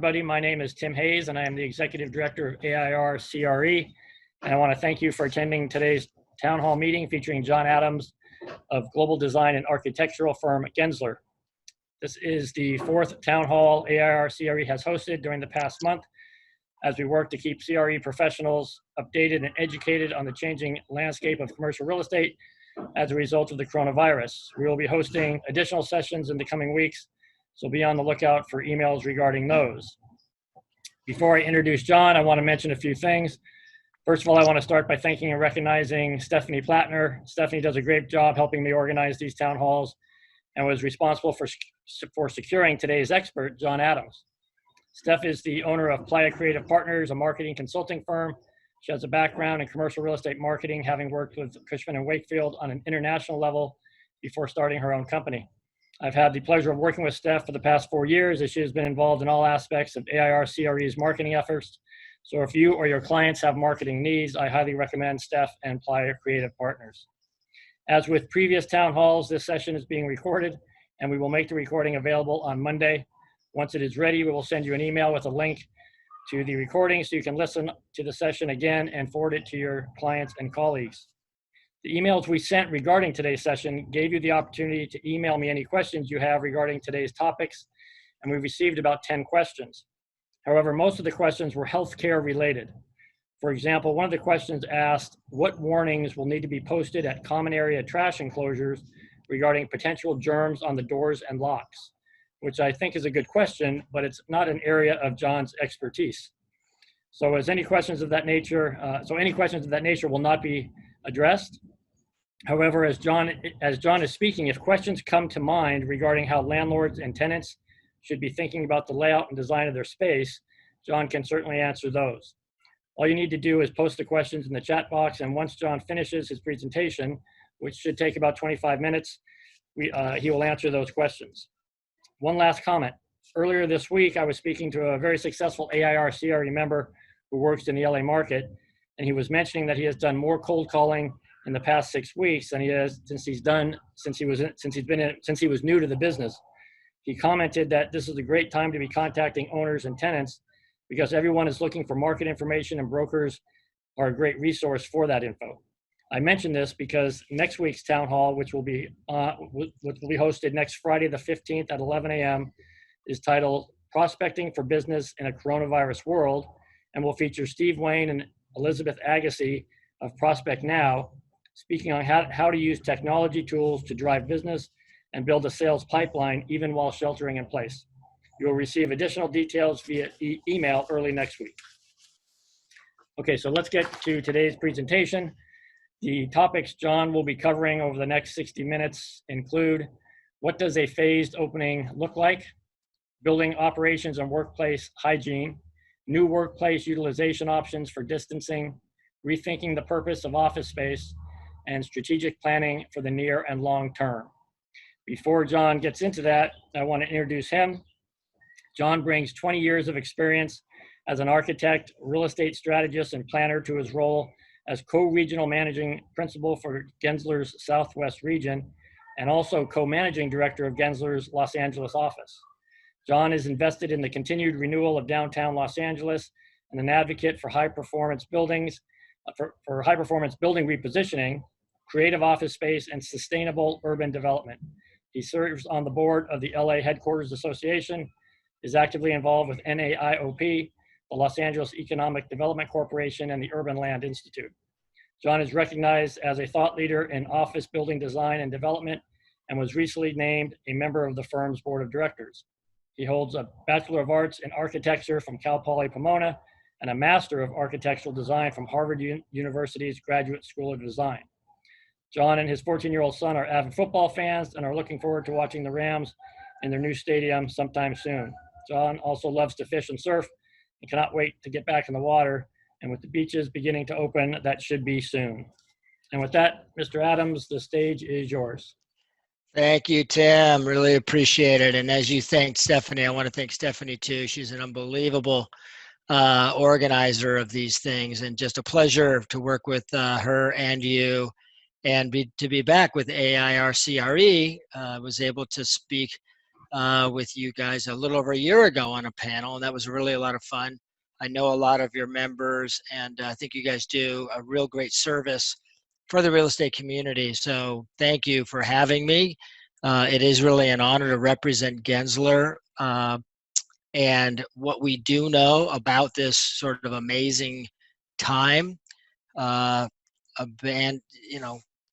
everybody. My name is Tim Hayes, and I am the Executive Director of AIR CRE. And I want to thank you for attending today's town hall meeting featuring John Adams of global design and architectural firm Gensler. This is the fourth town hall AIR CRE has hosted during the past month as we work to keep CRE professionals updated and educated on the changing landscape of commercial real estate as a result of the coronavirus. We will be hosting additional sessions in the coming weeks, so be on the lookout for emails regarding those. Before I introduce John, I want to mention a few things. First of all, I want to start by thanking and recognizing Stephanie Plattner. Stephanie does a great job helping me organize these town halls and was responsible for securing today's expert, John Adams. Steph is the owner of Playa Creative Partners, a marketing consulting firm. She has a background in commercial real estate marketing, having worked with Cushman & Wakefield on an international level before starting her own company. I've had the pleasure of working with Steph for the past 4 years, as she has been involved in all aspects of AIR CRE's marketing efforts. So if you or your clients have marketing needs, I highly recommend Steph and Playa Creative Partners. As with previous town halls, this session is being recorded, and we will make the recording available on Monday. Once it is ready, we will send you an email with a link to the recording so you can listen to the session again and forward it to your clients and colleagues. The emails we sent regarding today's session gave you the opportunity to email me any questions you have regarding today's topics, and we received about 10 questions. However, most of the questions were healthcare related. For example, one of the questions asked what warnings will need to be posted at common area trash enclosures regarding potential germs on the doors and locks, which I think is a good question, but it's not an area of John's expertise. So any questions of that nature will not be addressed. However, as John is speaking, if questions come to mind regarding how landlords and tenants should be thinking about the layout and design of their space, John can certainly answer those. All you need to do is post the questions in the chat box, and once John finishes his presentation, which should take about 25 minutes, he will answer those questions. One last comment. Earlier this week, I was speaking to a very successful AIR CRE member who works in the LA market, and he was mentioning that he has done more cold calling in the past 6 weeks than he has since he was new to the business. He commented that this is a great time to be contacting owners and tenants because everyone is looking for market information, and brokers are a great resource for that info. I mention this because next week's town hall, which will be hosted next Friday the 15th at 11 a.m., is titled Prospecting for Business in a Coronavirus World, and will feature Steve Wayne and Elizabeth Agassi of Prospect Now, speaking on how to use technology tools to drive business and build a sales pipeline even while sheltering in place. You will receive additional details via email early next week. Okay, so let's get to today's presentation. The topics John will be covering over the next 60 minutes include what does a phased opening look like, building operations and workplace hygiene, new workplace utilization options for distancing, rethinking the purpose of office space, and strategic planning for the near and long term. Before John gets into that, I want to introduce him. John brings 20 years of experience as an architect, real estate strategist, and planner to his role as co-regional managing principal for Gensler's Southwest region, and also co-managing director of Gensler's Los Angeles office. John is invested in the continued renewal of downtown Los Angeles and an advocate for high-performance buildings, for high-performance building repositioning, creative office space, and sustainable urban development. He serves on the board of the LA Headquarters Association, is actively involved with NAIOP, the Los Angeles Economic Development Corporation, and the Urban Land Institute. John is recognized as a thought leader in office building design and development and was recently named a member of the firm's board of directors. He holds a Bachelor of Arts in Architecture from Cal Poly Pomona and a Master of Architectural Design from Harvard University's Graduate School of Design. John and his 14-year-old son are avid football fans and are looking forward to watching the Rams in their new stadium sometime soon. John also loves to fish and surf and cannot wait to get back in the water. And with the beaches beginning to open, that should be soon. And with that, Mr. Adams, the stage is yours. Thank you, Tim. Really appreciate it. And as you thanked Stephanie, I want to thank Stephanie too. She's an unbelievable organizer of these things, and just a pleasure to work with her and you, and to be back with AIR CRE. Was able to speak with you guys a little over a year ago on a panel, and that was really a lot of fun. I know a lot of your members, and I think you guys do a real great service for the real estate community. So thank you for having me. It is really an honor to represent Gensler. And what we do know about this sort of amazing time, uh, and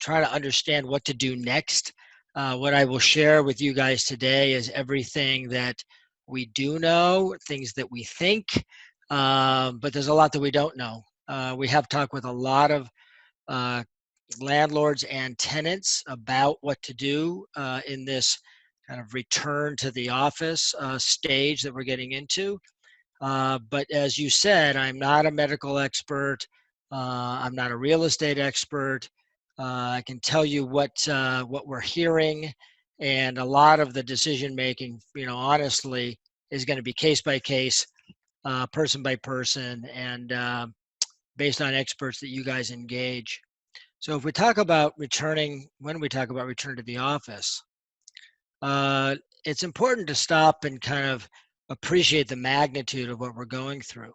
try to understand what to do next. What I will share with you guys today is everything that we do know, things that we think, but there's a lot that we don't know. We have talked with a lot of landlords and tenants about what to do in this kind of return to the office stage that we're getting into. But as you said, I'm not a medical expert. I'm not a real estate expert. I can tell you what we're hearing, and a lot of the decision making, honestly, is going to be case by case, person by person, and based on experts that you guys engage. So if we talk about when we talk about return to the office, uh, it's important to stop and kind of appreciate the magnitude of what we're going through.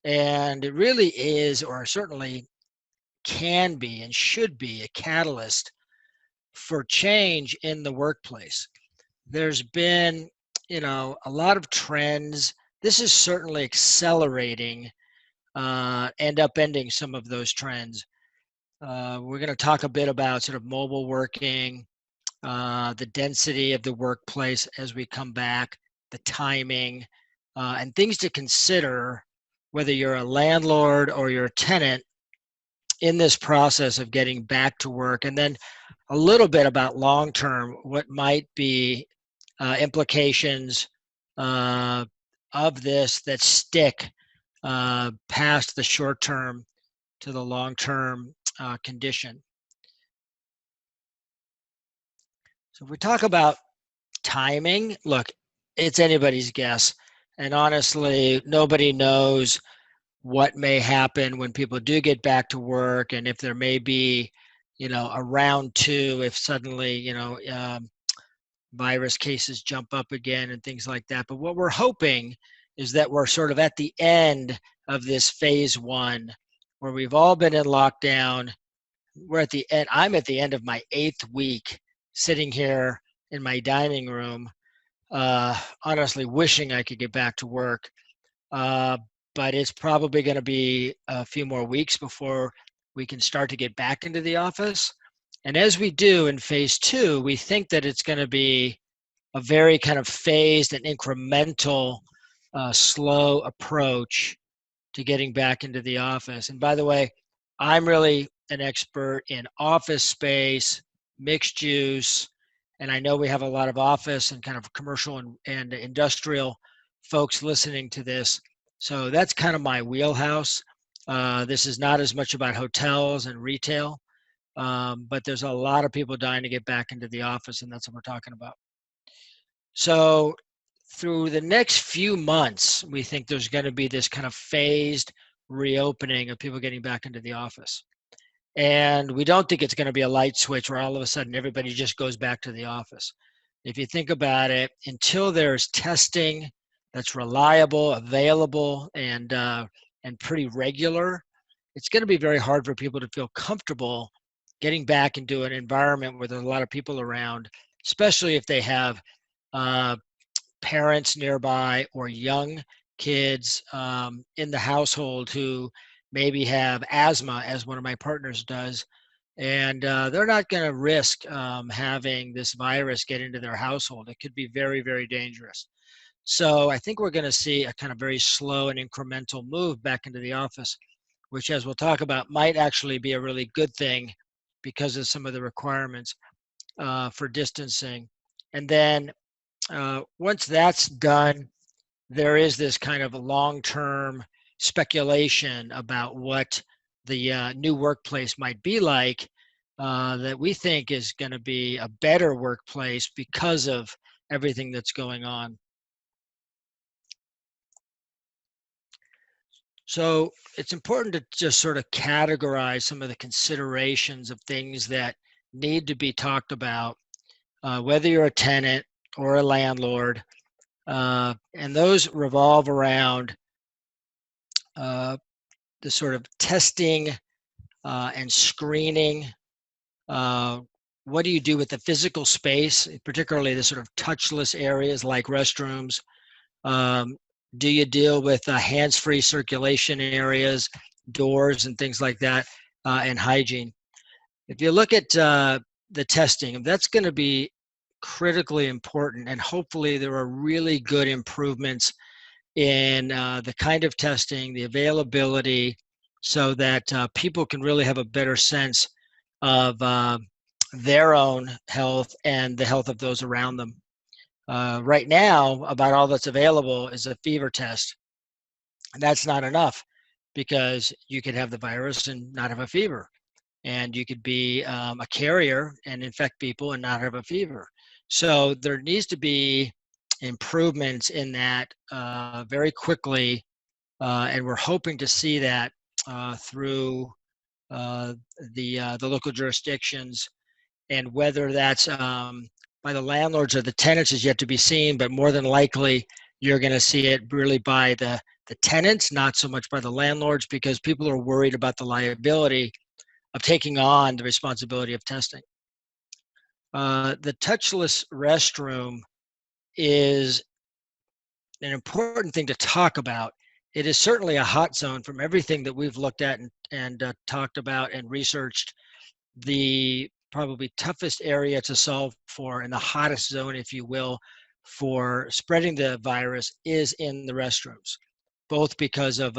And it really is, or certainly can be and should be, a catalyst for change in the workplace. There's been, a lot of trends. This is certainly accelerating and upending some of those trends. We're going to talk a bit about sort of mobile working, the density of the workplace as we come back, the timing, and things to consider whether you're a landlord or you're a tenant in this process of getting back to work. And then a little bit about long term, what might be implications of this that stick past the short term to the long term condition. So if we talk about timing, look, it's anybody's guess. And honestly, nobody knows what may happen when people do get back to work, and if there may be, a round two, if suddenly, virus cases jump up again and things like that. But what we're hoping is that we're sort of at the end of this phase one, where we've all been in lockdown. We're at the end. I'm at the end of my 8th week sitting here in my dining room, honestly wishing I could get back to work. But it's probably going to be a few more weeks before we can start to get back into the office. And as we do in phase two, we think that it's going to be a very kind of phased and incremental, slow approach to getting back into the office. And by the way, I'm really an expert in office space, mixed use, and I know we have a lot of office and kind of commercial and industrial folks listening to this. So that's kind of my wheelhouse. This is not as much about hotels and retail, but there's a lot of people dying to get back into the office, and that's what we're talking about. So through the next few months, we think there's going to be this kind of phased reopening of people getting back into the office. And we don't think it's going to be a light switch where all of a sudden everybody just goes back to the office. If you think about it, until there's testing that's reliable, available, and pretty regular, it's going to be very hard for people to feel comfortable getting back into an environment where there's a lot of people around, especially if they have parents nearby or young kids in the household who maybe have asthma, as one of my partners does, and they're not going to risk having this virus get into their household. It could be very, very dangerous. So I think we're going to see a kind of very slow and incremental move back into the office, which, as we'll talk about, might actually be a really good thing because of some of the requirements for distancing. And then once that's done, there is this kind of long-term speculation about what the new workplace might be like, that we think is going to be a better workplace because of everything that's going on. So it's important to just sort of categorize some of the considerations of things that need to be talked about, whether you're a tenant or a landlord. And those revolve around the sort of testing and screening. What do you do with the physical space, particularly the sort of touchless areas like restrooms? Do you deal with hands-free circulation areas, doors, and things like that, and hygiene? If you look at the testing, that's going to be critically important, and hopefully there are really good improvements in the kind of testing, the availability, so that people can really have a better sense of their own health and the health of those around them. Right now, about all that's available is a fever test. And that's not enough, because you could have the virus and not have a fever. And you could be a carrier and infect people and not have a fever. So there needs to be improvements in that very quickly. And we're hoping to see that through the local jurisdictions. And whether that's by the landlords or the tenants is yet to be seen, but more than likely you're going to see it really by the tenants, not so much by the landlords, because people are worried about the liability of taking on the responsibility of testing. The touchless restroom is an important thing to talk about. It is certainly a hot zone from everything that we've looked at and talked about and researched. The probably toughest area to solve for, and the hottest zone, if you will, for spreading the virus is in the restrooms, both because of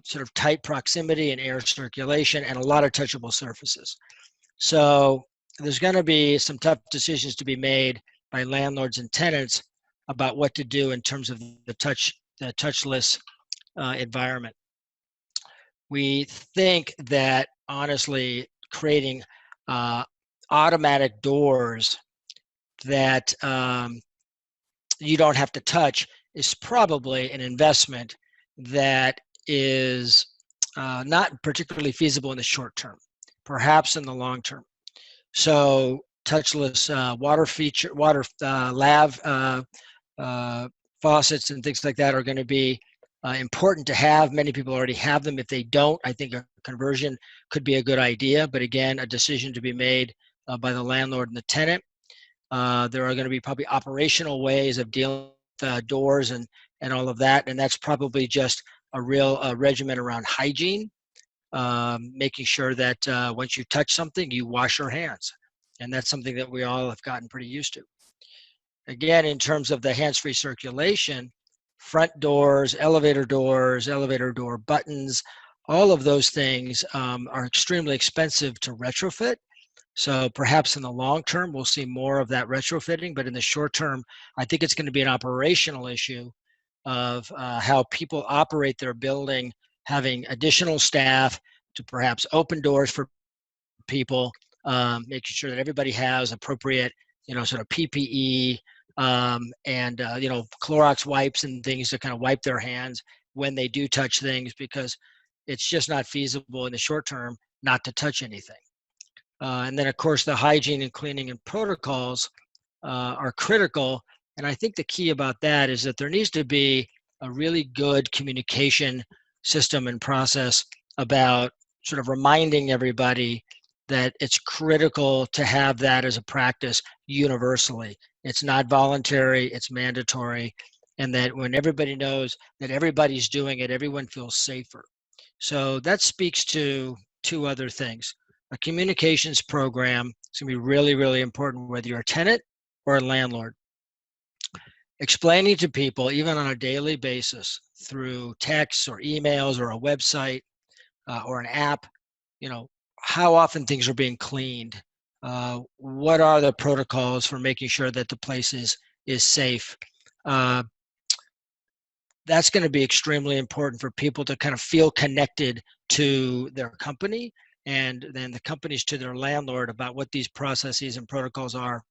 sort of tight proximity and air circulation and a lot of touchable surfaces. So there's going to be some tough decisions to be made by landlords and tenants about what to do in terms of the touchless environment. We think that honestly, creating automatic doors that you don't have to touch is probably an investment that is not particularly feasible in the short term, perhaps in the long term. So touchless water lav faucets and things like that are going to be important to have. Many people already have them. If they don't, I think a conversion could be a good idea. But again, a decision to be made by the landlord and the tenant. There are going to be probably operational ways of dealing with doors and all of that. And that's probably just a real regimen around hygiene, making sure that once you touch something, you wash your hands. And that's something that we all have gotten pretty used to. Again, in terms of the hands-free circulation, front doors, elevator door buttons, all of those things are extremely expensive to retrofit. So perhaps in the long term, we'll see more of that retrofitting, but in the short term, I think it's going to be an operational issue of how people operate their building, having additional staff to perhaps open doors for people, making sure that everybody has appropriate, sort of PPE, and Clorox wipes and things to kind of wipe their hands when they do touch things, because it's just not feasible in the short term not to touch anything. And then, of course, the hygiene and cleaning and protocols are critical. And I think the key about that is that there needs to be a really good communication system and process about sort of reminding everybody that it's critical to have that as a practice universally. It's not voluntary, it's mandatory. And that when everybody knows that everybody's doing it, everyone feels safer. So that speaks to two other things. A communications program is going to be really, really important, whether you're a tenant or a landlord. Explaining to people, even on a daily basis, through texts or emails or a website or an app, how often things are being cleaned. What are the protocols for making sure that the place is safe? That's going to be extremely important for people to kind of feel connected to their company, and then the companies to their landlord about what these processes and protocols are.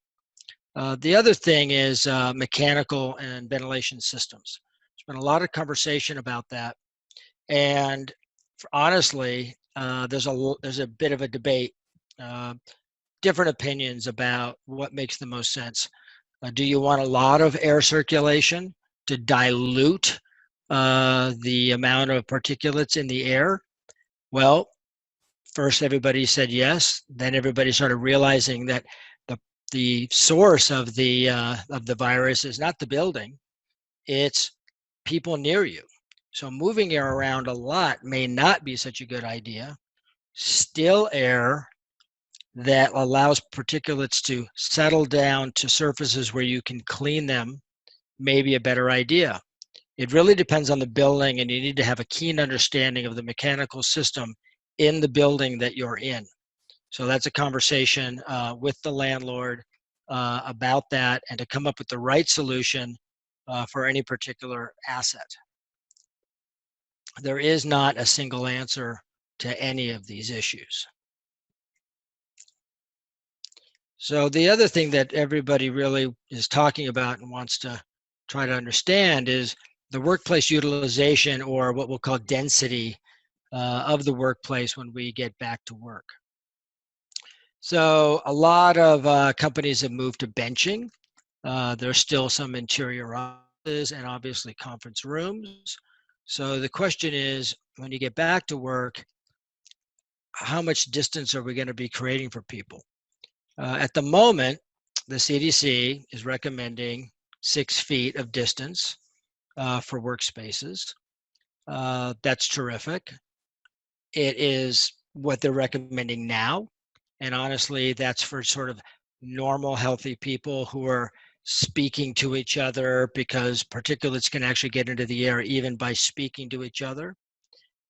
The other thing is mechanical and ventilation systems. There's been a lot of conversation about that, and honestly, there's a bit of a debate, different opinions about what makes the most sense. Do you want a lot of air circulation to dilute the amount of particulates in the air? Well, first everybody said yes. Then everybody started realizing that the source of the virus is not the building, it's people near you. So moving air around a lot may not be such a good idea. Still air that allows particulates to settle down to surfaces where you can clean them may be a better idea. It really depends on the building, and you need to have a keen understanding of the mechanical system in the building that you're in. So that's a conversation with the landlord about that, and to come up with the right solution for any particular asset. There is not a single answer to any of these issues. So the other thing that everybody really is talking about and wants to try to understand is the workplace utilization, or what we'll call density of the workplace when we get back to work. So a lot of companies have moved to benching. There's still some interior offices and obviously conference rooms. So the question is, when you get back to work, how much distance are we going to be creating for people? At the moment, the CDC is recommending 6 feet of distance for workspaces. That's terrific. It is what they're recommending now. And honestly, that's for sort of normal, healthy people who are speaking to each other, because particulates can actually get into the air even by speaking to each other.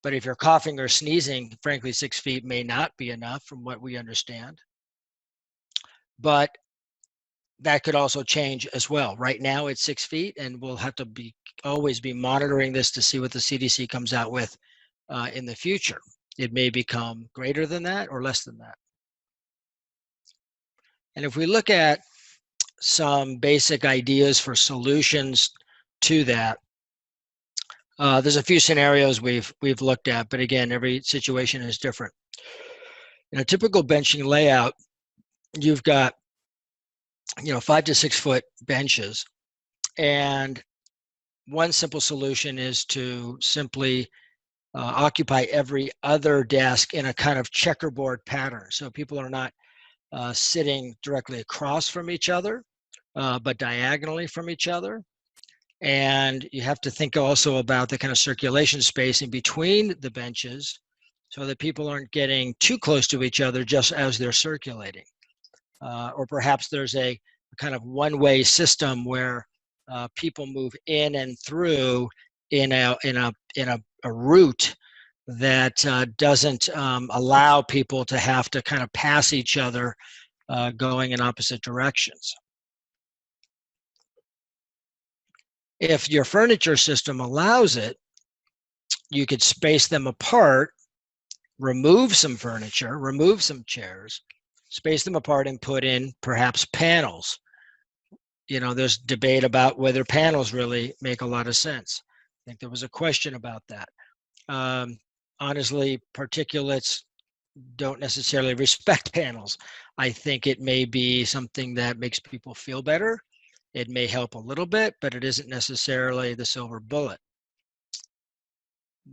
But if you're coughing or sneezing, frankly, 6 feet may not be enough from what we understand. But that could also change as well. Right now it's 6 feet, and we'll have to always be monitoring this to see what the CDC comes out with in the future. It may become greater than that or less than that. And if we look at some basic ideas for solutions to that, there's a few scenarios we've looked at, but again, every situation is different. In a typical benching layout, you've got 5 to 6 foot benches, and one simple solution is to simply occupy every other desk in a kind of checkerboard pattern. So people are not sitting directly across from each other, but diagonally from each other. And you have to think also about the kind of circulation space in between the benches, so that people aren't getting too close to each other just as they're circulating. Or perhaps there's a kind of one-way system where people move in and through in a route that doesn't allow people to have to kind of pass each other going in opposite directions. If your furniture system allows it, you could space them apart, remove some furniture, remove some chairs, space them apart, and put in perhaps panels. There's debate about whether panels really make a lot of sense. I think there was a question about that. Honestly, particulates don't necessarily respect panels. I think it may be something that makes people feel better. It may help a little bit, but it isn't necessarily the silver bullet.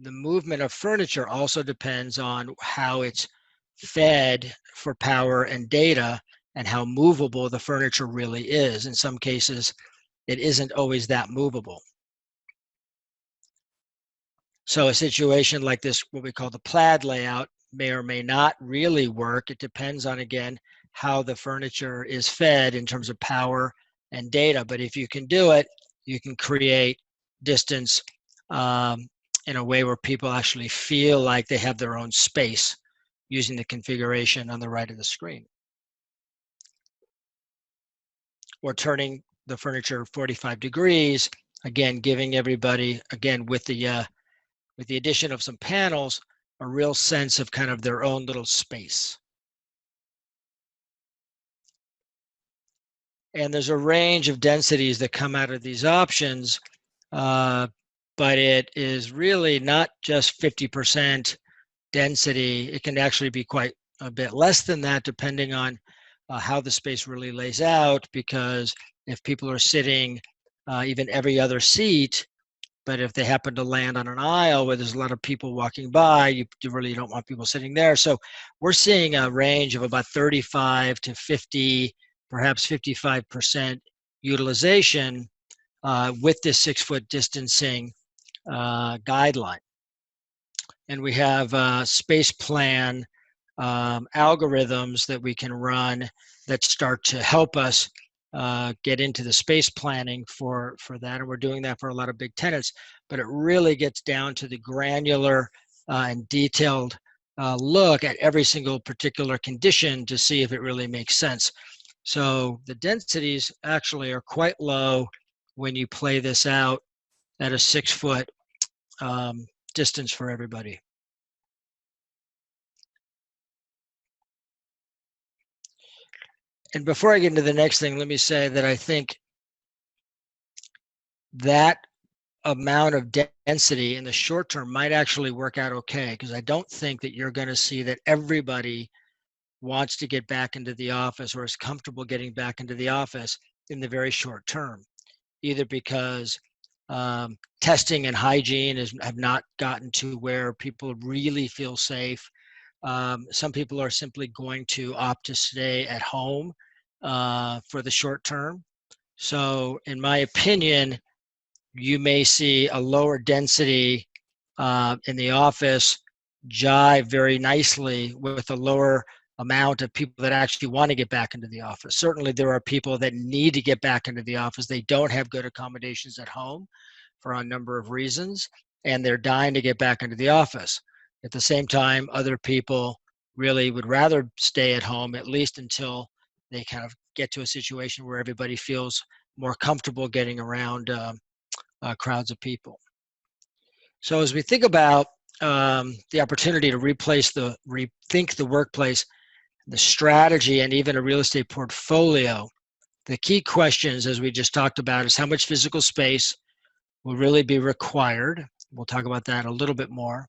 The movement of furniture also depends on how it's fed for power and data, and how movable the furniture really is. In some cases, it isn't always that movable. So a situation like this, what we call the plaid layout, may or may not really work. It depends on, again, how the furniture is fed in terms of power and data. But if you can do it, you can create distance in a way where people actually feel like they have their own space using the configuration on the right of the screen. Or turning the furniture 45 degrees, again, giving everybody, again, with the addition of some panels, a real sense of kind of their own little space. And there's a range of densities that come out of these options, but it is really not just 50% density. It can actually be quite a bit less than that, depending on how the space really lays out, because if people are sitting even every other seat, but if they happen to land on an aisle where there's a lot of people walking by, you really don't want people sitting there. So we're seeing a range of about 35 to 50, perhaps 55% utilization with this 6-foot distancing guideline. And we have space plan algorithms that we can run that start to help us get into the space planning for that. And we're doing that for a lot of big tenants, but it really gets down to the granular and detailed look at every single particular condition to see if it really makes sense. So the densities actually are quite low when you play this out at a 6-foot distance for everybody. And before I get into the next thing, let me say that I think that amount of density in the short term might actually work out okay, because I don't think that you're going to see that everybody wants to get back into the office or is comfortable getting back into the office in the very short term, either because testing and hygiene have not gotten to where people really feel safe. Some people are simply going to opt to stay at home for the short term. So in my opinion, you may see a lower density in the office jive very nicely with a lower amount of people that actually want to get back into the office. Certainly there are people that need to get back into the office. They don't have good accommodations at home for a number of reasons, and they're dying to get back into the office. At the same time, other people really would rather stay at home, at least until they kind of get to a situation where everybody feels more comfortable getting around crowds of people. So as we think about the opportunity to rethink the workplace, the strategy, and even a real estate portfolio, the key questions, as we just talked about, is how much physical space will really be required. We'll talk about that a little bit more.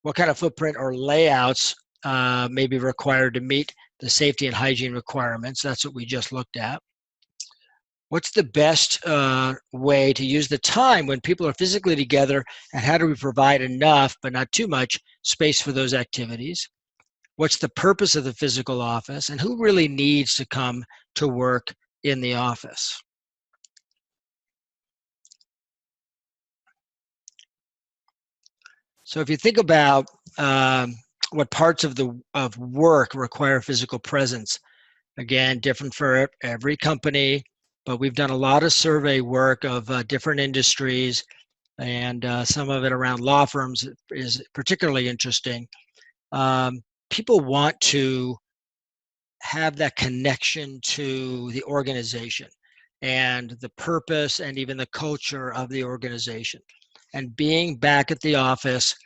What kind of footprint or layouts may be required to meet the safety and hygiene requirements? That's what we just looked at. What's the best way to use the time when people are physically together, and how do we provide enough, but not too much, space for those activities? What's the purpose of the physical office, and who really needs to come to work in the office? So if you think about what parts of work require physical presence, again, different for every company, but we've done a lot of survey work of different industries, and some of it around law firms is particularly interesting. People want to have that connection to the organization and the purpose and even the culture of the organization. And being back at the office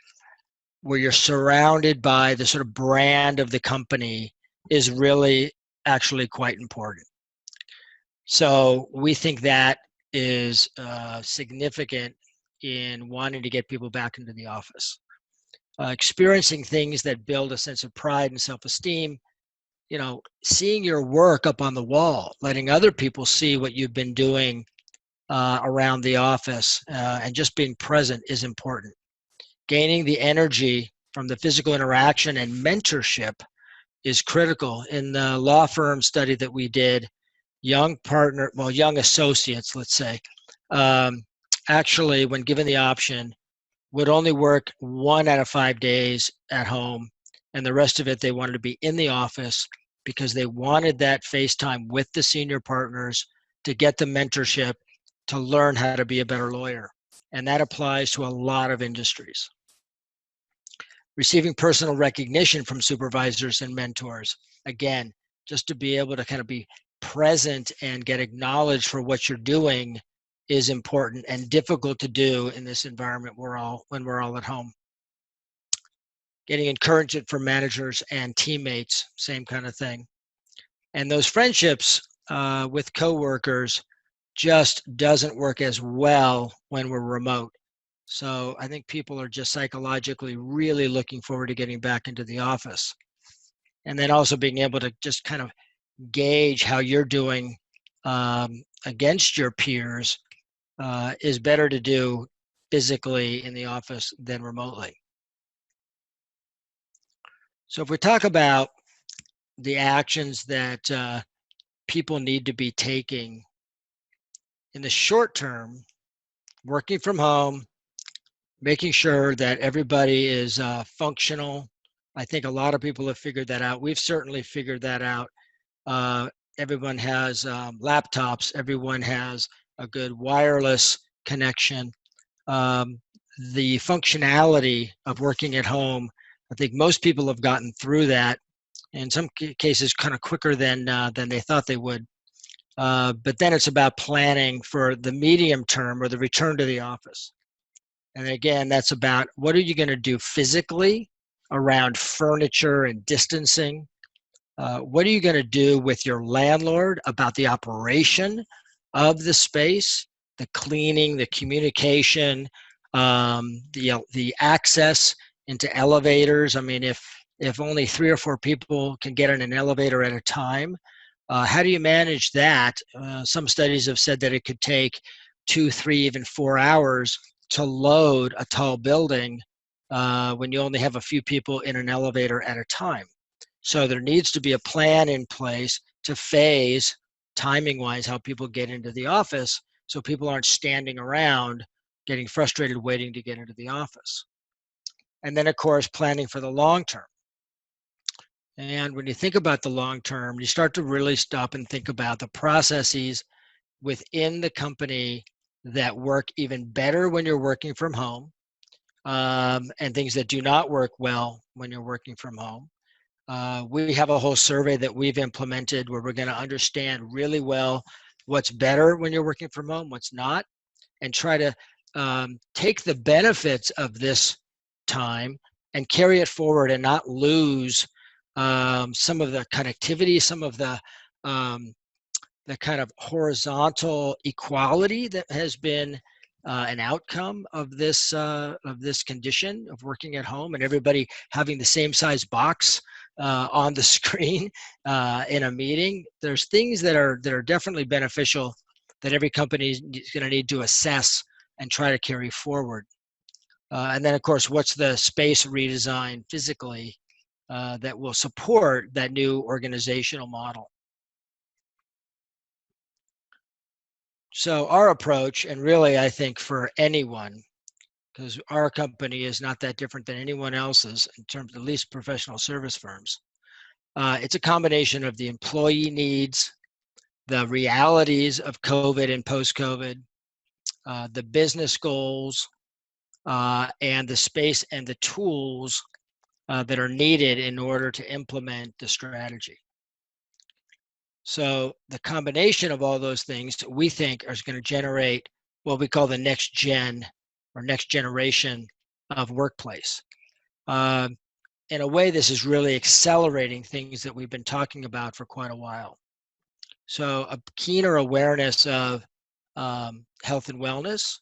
where you're surrounded by the sort of brand of the company is really actually quite important. So we think that is significant in wanting to get people back into the office. Experiencing things that build a sense of pride and self-esteem, seeing your work up on the wall, letting other people see what you've been doing around the office, and just being present is important. Gaining the energy from the physical interaction and mentorship is critical. In the law firm study that we did, young associates, let's say, actually, when given the option, would only work 1 out of 5 days at home, and the rest of it they wanted to be in the office because they wanted that face time with the senior partners to get the mentorship to learn how to be a better lawyer. And that applies to a lot of industries. Receiving personal recognition from supervisors and mentors, again, just to be able to kind of be present and get acknowledged for what you're doing is important and difficult to do in this environment when we're all at home. Getting encouragement from managers and teammates, same kind of thing. And those friendships with coworkers just doesn't work as well when we're remote. So I think people are just psychologically really looking forward to getting back into the office. And then also being able to just kind of gauge how you're doing against your peers is better to do physically in the office than remotely. So if we talk about the actions that people need to be taking in the short term, working from home, making sure that everybody is functional. I think a lot of people have figured that out. We've certainly figured that out. Everyone has laptops. Everyone has a good wireless connection. The functionality of working at home, I think most people have gotten through that, in some cases kind of quicker than they thought they would. But then it's about planning for the medium term or the return to the office. And again, that's about what are you going to do physically around furniture and distancing? What are you going to do with your landlord about the operation of the space, the cleaning, the communication, the access into elevators? I mean, if only 3 or 4 people can get in an elevator at a time, how do you manage that? Some studies have said that it could take 2, 3, even 4 hours to load a tall building when you only have a few people in an elevator at a time. So there needs to be a plan in place to phase, timing-wise, how people get into the office so people aren't standing around getting frustrated waiting to get into the office. And then, of course, planning for the long term. And when you think about the long term, you start to really stop and think about the processes within the company that work even better when you're working from home, and things that do not work well when you're working from home. We have a whole survey that we've implemented where we're going to understand really well what's better when you're working from home, what's not, and try to take the benefits of this time and carry it forward and not lose some of the connectivity, some of the kind of horizontal equality that has been an outcome of this condition of working at home and everybody having the same size box on the screen in a meeting. There's things that are definitely beneficial that every company is going to need to assess and try to carry forward. And then, of course, what's the space redesign physically that will support that new organizational model? So our approach, and really I think for anyone, because our company is not that different than anyone else's in terms of at least professional service firms, it's a combination of the employee needs, the realities of COVID and post-COVID, the business goals, and the space and the tools that are needed in order to implement the strategy. So the combination of all those things we think is going to generate what we call the next gen or next generation of workplace. In a way, this is really accelerating things that we've been talking about for quite a while. So a keener awareness of health and wellness,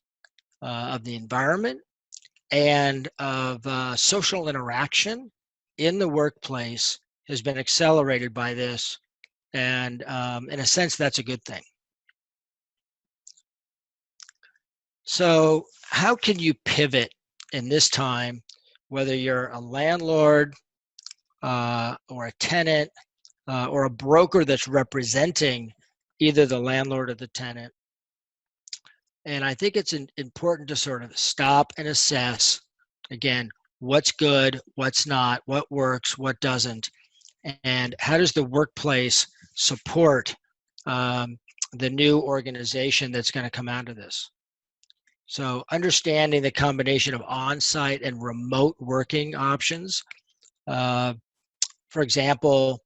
of the environment, and of social interaction in the workplace has been accelerated by this. And in a sense, that's a good thing. So how can you pivot in this time, whether you're a landlord or a tenant or a broker that's representing either the landlord or the tenant? And I think it's important to sort of stop and assess, again, what's good, what's not, what works, what doesn't, and how does the workplace support the new organization that's going to come out of this. So understanding the combination of on-site and remote working options. For example,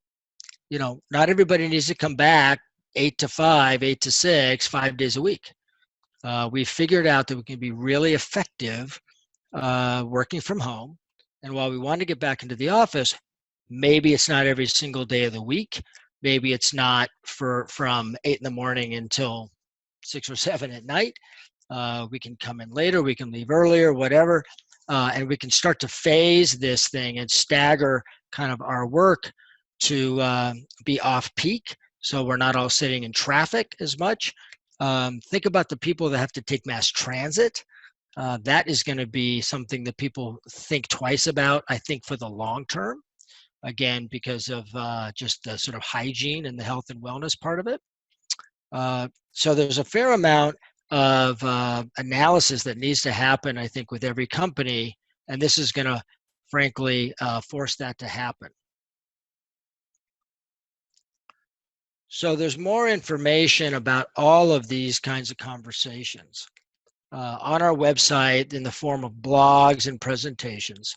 not everybody needs to come back 8 to 5, 8 to 6, 5 days a week. We've figured out that we can be really effective working from home. And while we want to get back into the office, maybe it's not every single day of the week. Maybe it's not from 8 in the morning until 6 or 7 at night. We can come in later, we can leave earlier, whatever. And we can start to phase this thing and stagger kind of our work to be off peak so we're not all sitting in traffic as much. Think about the people that have to take mass transit. That is going to be something that people think twice about, I think, for the long term, again, because of just the sort of hygiene and the health and wellness part of it. So there's a fair amount of analysis that needs to happen, I think, with every company, and this is going to, frankly, force that to happen. So there's more information about all of these kinds of conversations on our website in the form of blogs and presentations.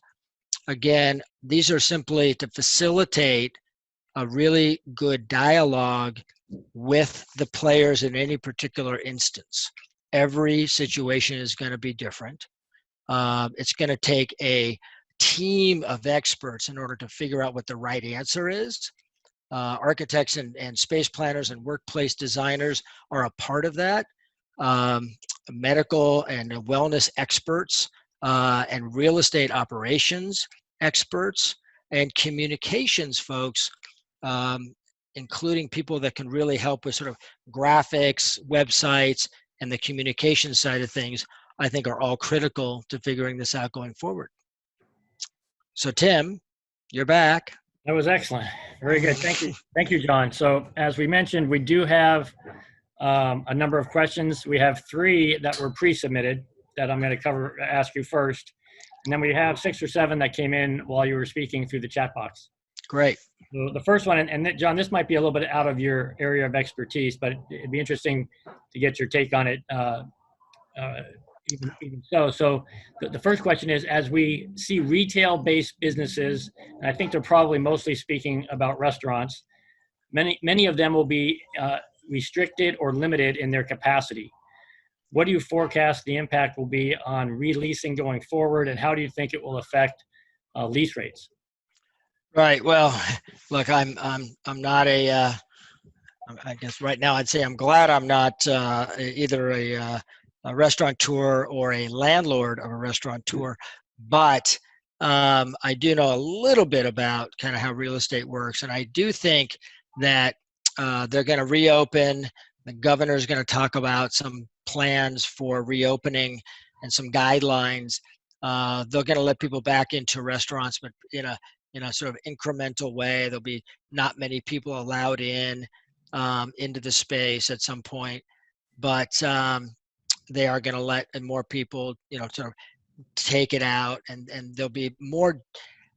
Again, these are simply to facilitate a really good dialogue with the players in any particular instance. Every situation is going to be different. It's going to take a team of experts in order to figure out what the right answer is. Architects and space planners and workplace designers are a part of that. Medical and wellness experts and real estate operations experts and communications folks, including people that can really help with sort of graphics, websites, and the communication side of things, I think are all critical to figuring this out going forward. So Tim, you're back. That was excellent. Very good. Thank you. Thank you, John. So as we mentioned, we do have a number of questions. We have 3 that were pre-submitted that I'm going to ask you first. And then we have 6 or 7 that came in while you were speaking through the chat box. Great. So the first one, and John, this might be a little bit out of your area of expertise, but it'd be interesting to get your take on it. Even so. So the first question is, as we see retail-based businesses, and I think they're probably mostly speaking about restaurants, many of them will be restricted or limited in their capacity. What do you forecast the impact will be on releasing going forward, and how do you think it will affect lease rates? Right. Well, look, I'm not a. I guess right now I'd say I'm glad I'm not either a restaurateur or a landlord of a restaurateur, but I do know a little bit about kind of how real estate works, and I do think that they're going to reopen. The governor's going to talk about some plans for reopening and some guidelines. They're going to let people back into restaurants, but in a sort of incremental way. There'll be not many people allowed into the space at some point, but they are going to let more people, sort of take it out, and there'll be more.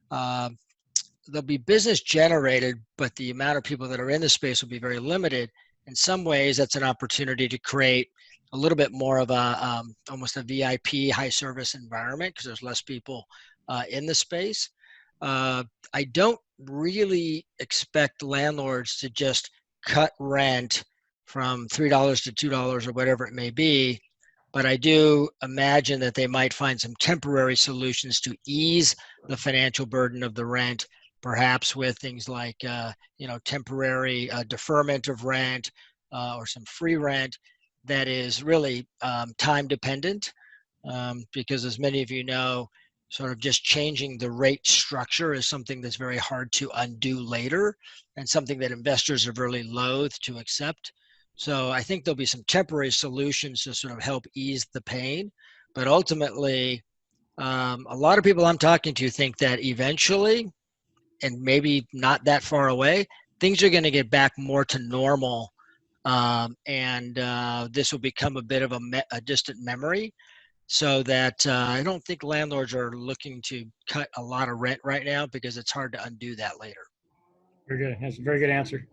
There'll be business generated, but the amount of people that are in the space will be very limited. In some ways, that's an opportunity to create a little bit more of a almost a VIP high service environment because there's less people in the space. I don't really expect landlords to just cut rent from $3 to $2 or whatever it may be, but I do imagine that they might find some temporary solutions to ease the financial burden of the rent, perhaps with things like temporary deferment of rent or some free rent that is really time dependent, because as many of you know, sort of just changing the rate structure is something that's very hard to undo later and something that investors are really loath to accept. So I think there'll be some temporary solutions to sort of help ease the pain. But ultimately, a lot of people I'm talking to think that eventually, and maybe not that far away, things are going to get back more to normal. And this will become a bit of a distant memory. So that I don't think landlords are looking to cut a lot of rent right now because it's hard to undo that later. Very good. That's a very good answer.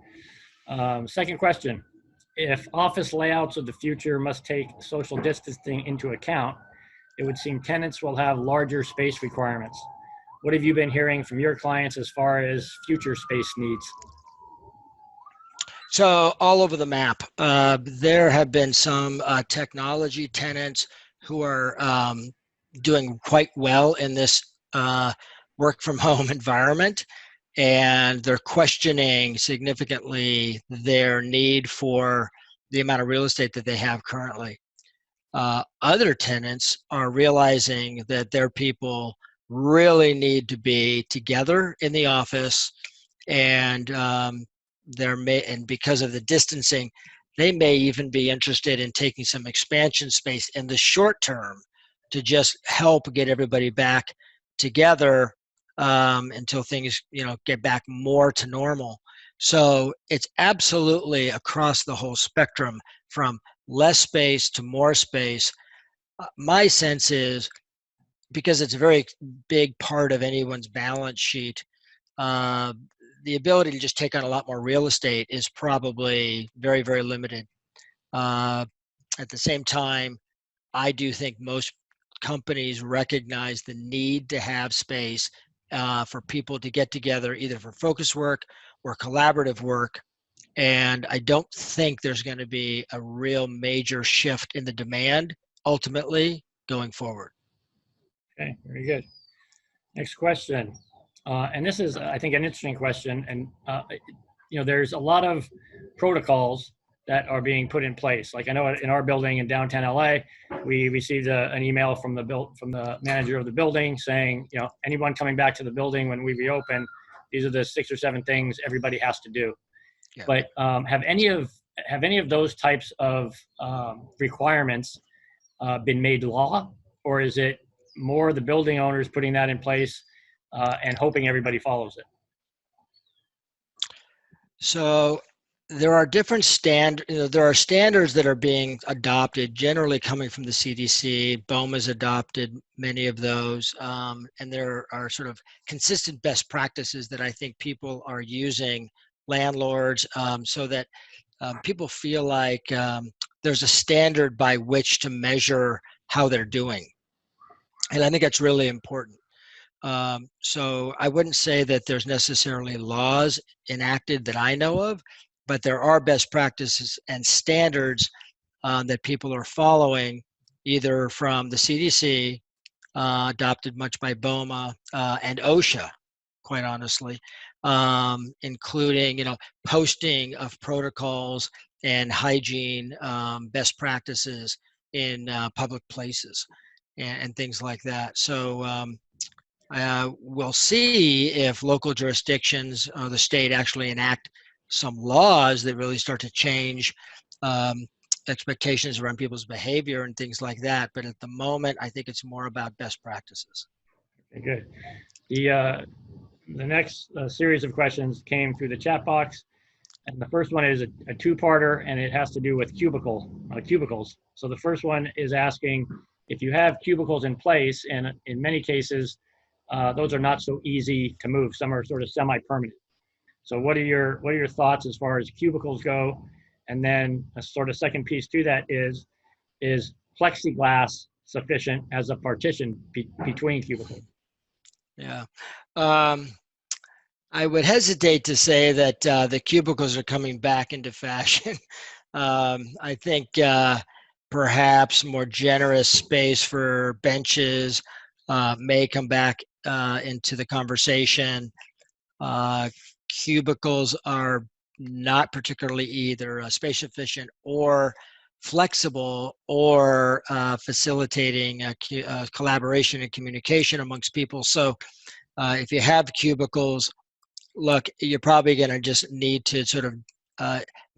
Second question. If office layouts of the future must take social distancing into account, it would seem tenants will have larger space requirements. What have you been hearing from your clients as far as future space needs? So all over the map, there have been some technology tenants who are doing quite well in this work from home environment, and they're questioning significantly their need for the amount of real estate that they have currently. Other tenants are realizing that their people really need to be together in the office and and because of the distancing, they may even be interested in taking some expansion space in the short term to just help get everybody back together until things, get back more to normal. So it's absolutely across the whole spectrum from less space to more space. My sense is, because it's a very big part of anyone's balance sheet, uh, the ability to just take on a lot more real estate is probably very, very limited. Uh, at the same time, I do think most companies recognize the need to have space for people to get together, either for focus work or collaborative work. And I don't think there's going to be a real major shift in the demand ultimately going forward. Okay, very good. Next question. And this is, I think, an interesting question. And, there's a lot of protocols that are being put in place. Like I know in our building in downtown LA, we received an email from the manager of the building saying, anyone coming back to the building when we reopen, these are the 6 or 7 things everybody has to do. Yeah. But have any of those types of requirements been made law, or is it more the building owners putting that in place and hoping everybody follows it? So there are different there are standards that are being adopted, generally coming from the CDC. BOMA's adopted many of those, and there are sort of consistent best practices that I think people are using, landlords, so that people feel like there's a standard by which to measure how they're doing. And I think that's really important. So I wouldn't say that there's necessarily laws enacted that I know of, but there are best practices and standards that people are following, either from the CDC, adopted much by BOMA, and OSHA, quite honestly, including posting of protocols and hygiene best practices in public places and things like that. So we'll see if local jurisdictions or the state actually enact some laws that really start to change expectations around people's behavior and things like that. But at the moment, I think it's more about best practices. Okay, good. The next series of questions came through the chat box. And the first one is a two-parter, and it has to do with cubicles. So the first one is asking if you have cubicles in place, and in many cases, those are not so easy to move. Some are sort of semi-permanent. So what are your thoughts as far as cubicles go? And then a sort of second piece to that is plexiglass sufficient as a partition between cubicles? Yeah. I would hesitate to say that the cubicles are coming back into fashion. I think perhaps more generous space for benches may come back into the conversation. Cubicles are not particularly either space efficient or flexible or facilitating collaboration and communication amongst people. So if you have cubicles, look, you're probably going to just need to sort of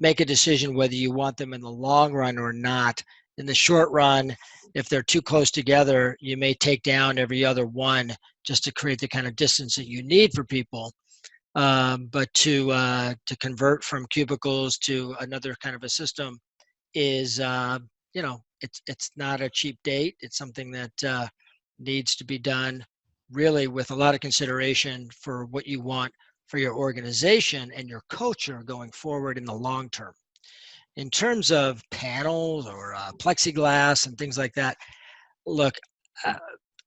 make a decision whether you want them in the long run or not. In the short run, if they're too close together, you may take down every other one just to create the kind of distance that you need for people. But to convert from cubicles to another kind of a system is, it's not a cheap date. It's something that needs to be done really with a lot of consideration for what you want for your organization and your culture going forward in the long term. In terms of panels or plexiglass and things like that, look,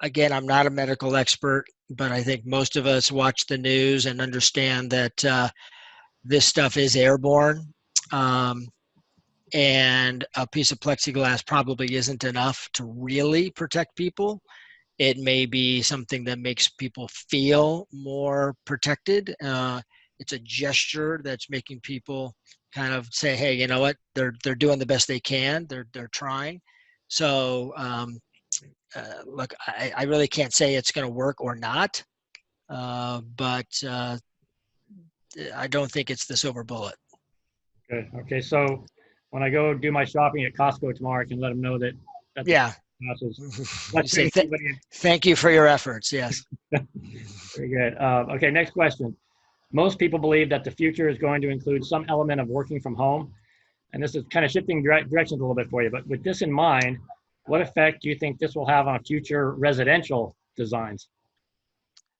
again, I'm not a medical expert, but I think most of us watch the news and understand that this stuff is airborne. And a piece of plexiglass probably isn't enough to really protect people. It may be something that makes people feel more protected. It's a gesture that's making people kind of say, "Hey, you know what? They're doing the best they can. They're trying." So, look, I really can't say it's going to work or not, but I don't think it's the silver bullet. Good. Okay. So when I go do my shopping at Costco tomorrow, I can let them know that the Yeah. classes. You Not say, sending anybody thank you for your efforts. Yes. in. Very good. Okay. Next question. Most people believe that the future is going to include some element of working from home. And this is kind of shifting directions a little bit for you. But with this in mind, what effect do you think this will have on future residential designs?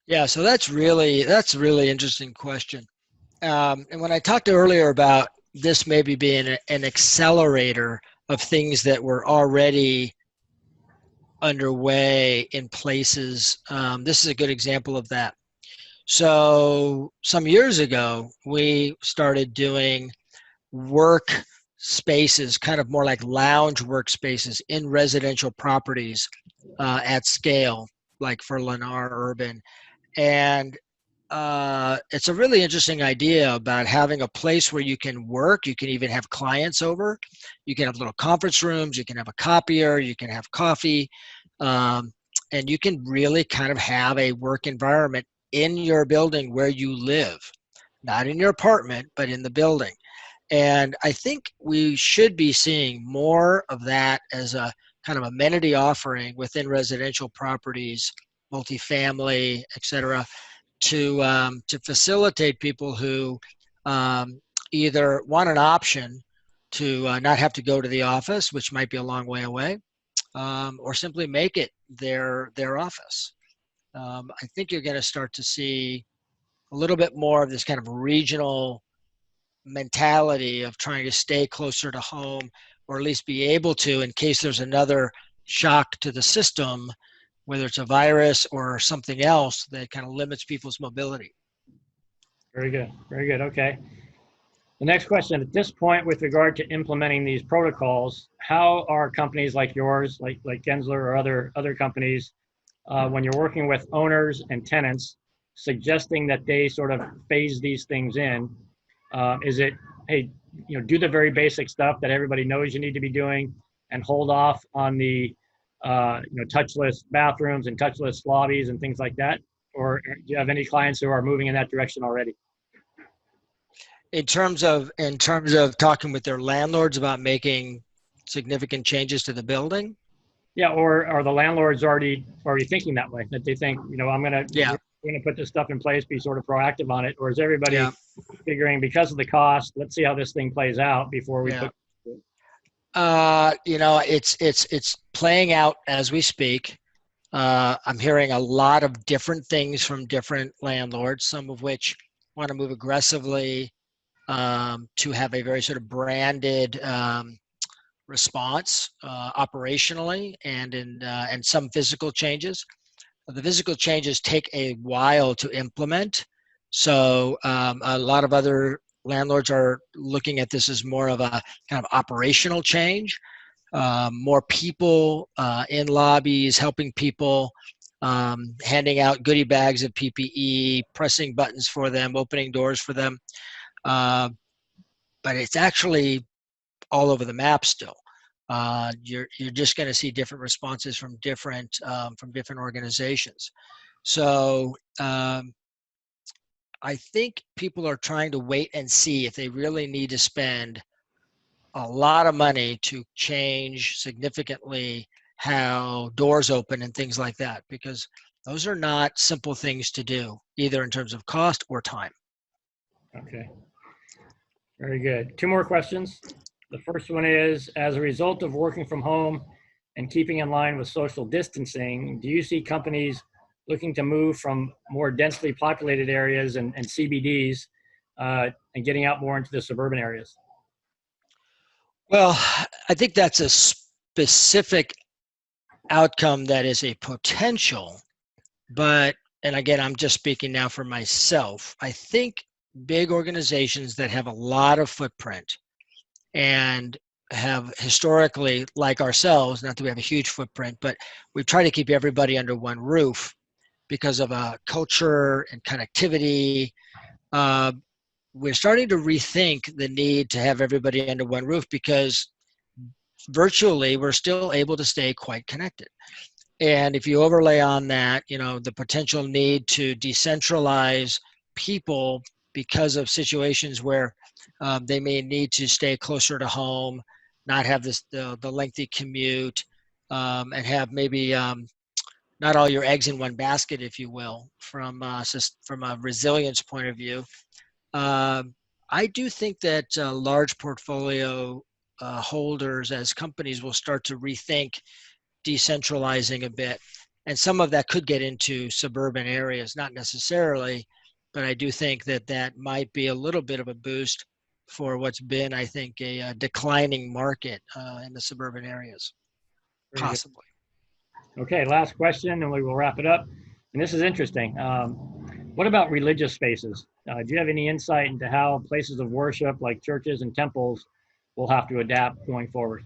Yeah. So that's a really interesting question. And when I talked earlier about this maybe being an accelerator of things that were already underway in places, this is a good example of that. So some years ago, we started doing work spaces, kind of more like lounge workspaces in residential properties at scale, like for Lennar Urban. And it's a really interesting idea about having a place where you can work. You can even have clients over. You can have little conference rooms. You can have a copier. You can have coffee. Um, and you can really kind of have a work environment in your building where you live, not in your apartment, but in the building. And I think we should be seeing more of that as a kind of amenity offering within residential properties, multifamily, et cetera, to facilitate people who um, either want an option to not have to go to the office, which might be a long way away, or simply make it their office. I think you're going to start to see a little bit more of this kind of regional mentality of trying to stay closer to home, or at least be able to, in case there's another shock to the system, whether it's a virus or something else that kind of limits people's mobility. Very good. Very good. Okay. The next question, at this point, with regard to implementing these protocols, how are companies like yours, like Gensler or other companies, when you're working with owners and tenants, suggesting that they sort of phase these things in? Is it, hey, do the very basic stuff that everybody knows you need to be doing, and hold off on the touchless bathrooms and touchless lobbies and things like that? Or do you have any clients who are moving in that direction already? In terms of talking with their landlords about making significant changes to the building. Yeah, or are the landlords already thinking that way? That they think, Yeah, we're gonna put this stuff in place, be sort of proactive on it, or is everybody yeah, figuring because of the cost, let's see how this thing plays out before we yeah. put. It's playing out as we speak. I'm hearing a lot of different things from different landlords, some of which want to move aggressively to have a very sort of branded response operationally and some physical changes. The physical changes take a while to implement. So a lot of other landlords are looking at this as more of a kind of operational change, more people in lobbies, helping people, handing out goodie bags of PPE, pressing buttons for them, opening doors for them. Uh, but it's actually all over the map still. You're just going to see different responses from different organizations. So I think people are trying to wait and see if they really need to spend a lot of money to change significantly how doors open and things like that, because those are not simple things to do, either in terms of cost or time. Okay, very good. Two more questions. The first one is, as a result of working from home and keeping in line with social distancing, do you see companies looking to move from more densely populated areas and CBDs and getting out more into the suburban areas? Well, I think that's a specific outcome that is a potential, but, and again, I'm just speaking now for myself. I think big organizations that have a lot of footprint and have historically, like ourselves, not that we have a huge footprint, but we try to keep everybody under one roof because of culture and connectivity. Uh, we're starting to rethink the need to have everybody under one roof because virtually we're still able to stay quite connected. And if you overlay on that, the potential need to decentralize people because of situations where they may need to stay closer to home, not have the lengthy commute, and have maybe not all your eggs in one basket, if you will, from a resilience point of view. I do think that large portfolio holders, as companies, will start to rethink decentralizing a bit. And some of that could get into suburban areas, not necessarily, but I do think that that might be a little bit of a boost for what's been, I think, a declining market in the suburban areas, Very good. possibly. Okay, last question, and we will wrap it up. And this is interesting. What about religious spaces? Do you have any insight into how places of worship like churches and temples will have to adapt going forward?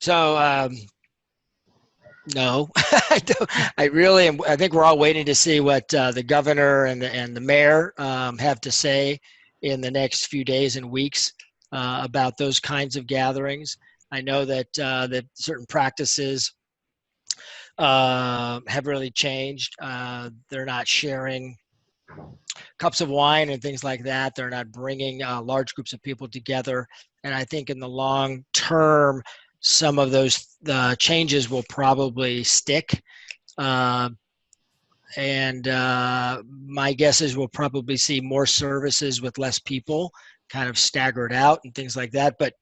So no, I don't. I really am. I think we're all waiting to see what the governor and the mayor have to say in the next few days and weeks about those kinds of gatherings. I know that that certain practices have really changed. They're not sharing cups of wine and things like that. They're not bringing large groups of people together. And I think in the long term, some of those changes will probably stick. Uh, and my guess is we'll probably see more services with less people kind of staggered out and things like that. But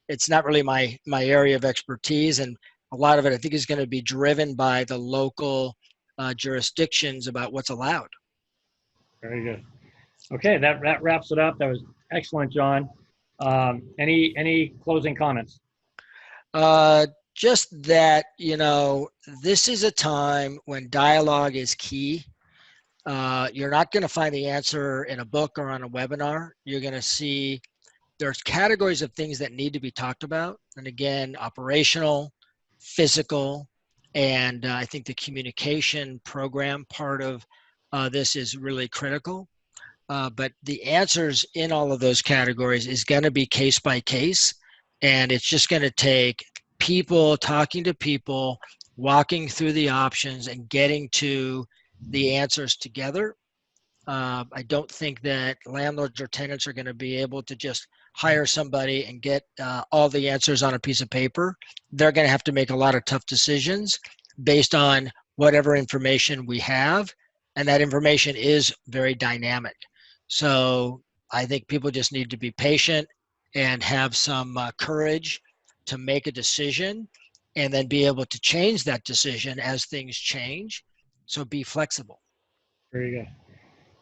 it's not really my area of expertise. And a lot of it, I think, is going to be driven by the local jurisdictions about what's allowed. Very good. Okay, that wraps it up. That was excellent, John. Any closing comments? Uh, just that, this is a time when dialogue is key. You're not going to find the answer in a book or on a webinar. You're going to see there's categories of things that need to be talked about. And again, operational, physical, and I think the communication program part of this is really critical. But the answers in all of those categories is going to be case by case. And it's just going to take people talking to people, walking through the options and getting to the answers together. I don't think that landlords or tenants are going to be able to just hire somebody and get all the answers on a piece of paper. They're going to have to make a lot of tough decisions based on whatever information we have. And that information is very dynamic. So I think people just need to be patient and have some courage to make a decision and then be able to change that decision as things change. So be flexible. Very good.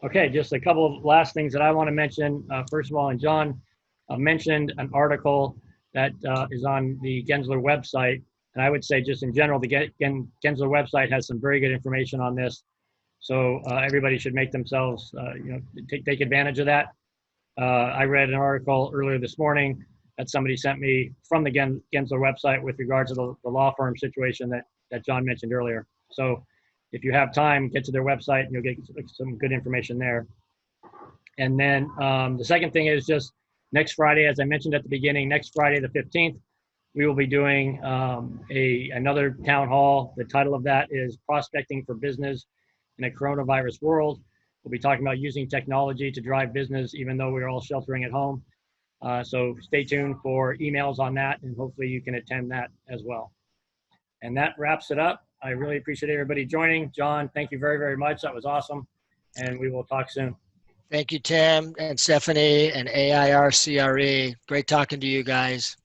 Okay, just a couple of last things that I want to mention. First of all, and John mentioned an article that is on the Gensler website. And I would say just in general, the Gensler website has some very good information on this. So everybody should make themselves, take advantage of that. I read an article earlier this morning that somebody sent me from the Gensler website with regards to the law firm situation that John mentioned earlier. So if you have time, get to their website and you'll get some good information there. And then the second thing is just next Friday, as I mentioned at the beginning, next Friday, the 15th, we will be doing another town hall. The title of that is Prospecting for Business in a Coronavirus World. We'll be talking about using technology to drive business, even though we're all sheltering at home. So stay tuned for emails on that, and hopefully you can attend that as well. And that wraps it up. I really appreciate everybody joining. John, thank you very, very much. That was awesome. And we will talk soon. Thank you, Tim and Stephanie and AIR CRE. Great talking to you guys.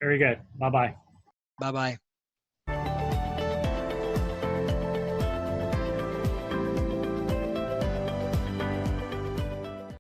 Very good. Bye-bye. Bye-bye.